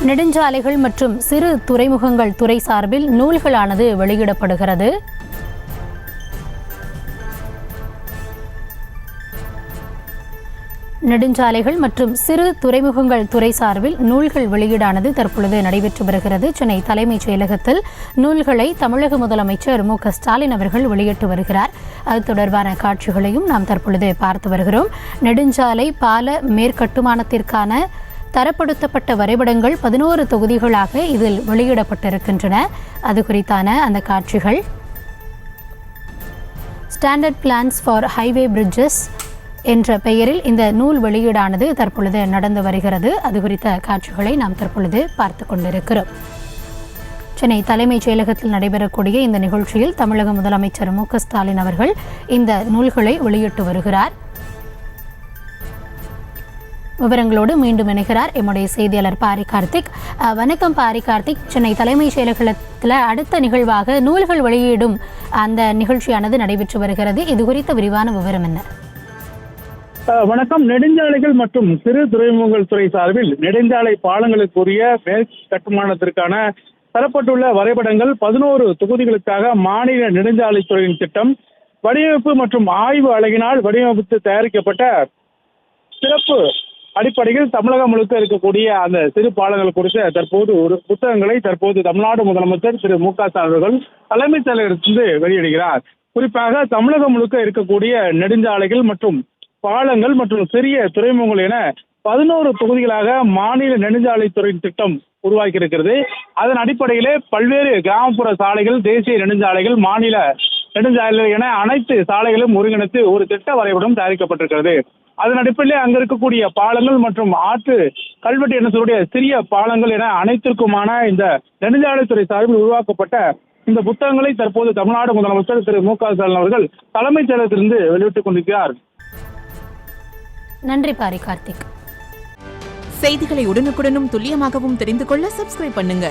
நெடுஞ்சாலைகள் மற்றும் சிறு துறைமுகங்கள் துறை சார்பில் நூல்களானது வெளியிடப்படுகிறது. நெடுஞ்சாலைகள் மற்றும் சிறு துறைமுகங்கள் துறை சார்பில் நூல்கள் வெளியீடானது தற்பொழுது நடைபெற்று வருகிறது. சென்னை தலைமைச் செயலகத்தில் நூல்களை தமிழக முதலமைச்சர் மு.க.ஸ்டாலின் அவர்கள் வெளியிட்டு வருகிறார். அது தொடர்பான காட்சிகளையும் நாம் தற்பொழுது பார்த்து வருகிறோம். நெடுஞ்சாலை பால மேற்கட்டுமானத்திற்கான தரப்படுத்தப்பட்ட வரைபடங்கள் 11 தொகுதிகளாக இதில் வெளியிடப்பட்டிருக்கின்றன. அது குறித்தான அந்த காட்சிகள். Standard plans for highway bridges என்ற பெயரில் இந்த நூல் வெளியீடானது தற்பொழுது நடந்து வருகிறது. அது குறித்த காட்சிகளை நாம் தற்பொழுது பார்த்து கொண்டிருக்கிறோம். சென்னை தலைமைச் செயலகத்தில் நடைபெறக்கூடிய இந்த நிகழ்ச்சியில் தமிழக முதலமைச்சர் மு.க.ஸ்டாலின் அவர்கள் இந்த நூல்களை வெளியிட்டு வருகிறார். விவரங்களோடு மீண்டும் இணைகிறார் எம்முடைய செய்தியாளர் பாரி கார்த்திக். வணக்கம் பாரி கார்த்திக். சென்னை தலைமைச் செயலகத்தில் அடுத்த நிகழ்வாக நூல்கள் வெளியிடும் அந்த நிகழ்ச்சியானது நடைபெற்று வருகிறது. இது குறித்த விரிவான விவரம் என்ன? வணக்கம். நெடுஞ்சாலைகள் மற்றும் சிறு துறைமுகங்கள் துறை சார்பில் நெடுஞ்சாலை பாலங்களுக்குரிய மேல் கட்டுமானத்திற்கான தரப்பட்டுள்ள வரைபடங்கள் 11 தொகுதிகளுக்காக மாநில நெடுஞ்சாலைத்துறையின் திட்டம் வடிவமைப்பு மற்றும் ஆய்வு அலகினால் வடிவமைத்து தயாரிக்கப்பட்ட சிறப்பு அடிப்படையில் தமிழகம் முழுக்க இருக்கக்கூடிய அந்த சிறு பாலங்கள் குறித்த தற்போது ஒரு புத்தகங்களை தமிழ்நாடு முதலமைச்சர் திரு மு.க.ஸ்டாலின் அவர்கள் தலைமைச் செயலகத்திலிருந்து வெளியிடுகிறார். குறிப்பாக தமிழகம் முழுக்க இருக்கக்கூடிய நெடுஞ்சாலைகள் மற்றும் பாலங்கள் மற்றும் சிறிய துறைமுகங்கள் என 11 தொகுதிகளாக மாநில நெடுஞ்சாலைத்துறையின் திட்டம் உருவாக்கி இருக்கிறது. அதன் அடிப்படையிலே பல்வேறு கிராமப்புற சாலைகள், தேசிய நெடுஞ்சாலைகள், மாநில நெடுஞ்சாலைகள் என அனைத்து சாலைகளும் ஒருங்கிணைத்து ஒரு திட்ட வரைபடம் தயாரிக்கப்பட்டிருக்கிறது. அதன் அடிப்படையிலே அங்க இருக்கக்கூடிய பாலங்கள் மற்றும் ஆற்று கல்வெட்டு என சொல்லக்கூடிய சிறிய பாலங்கள் என அனைத்திற்குமான இந்த நெடுஞ்சாலைத்துறை சார்பில் உருவாக்கப்பட்ட இந்த புத்தகங்களை தற்போது தமிழ்நாடு முதலமைச்சர் திரு மு.க.ஸ்டாலின் அவர்கள் தலைமைச் செயலகத்திலிருந்து வெளியிட்டுக் கொண்டிருக்கிறார். நன்றி பாரி கார்த்திக். செய்திகளை உடனுக்குடனும் துல்லியமாகவும் தெரிந்து கொள்ள சப்ஸ்கிரைப் பண்ணுங்க.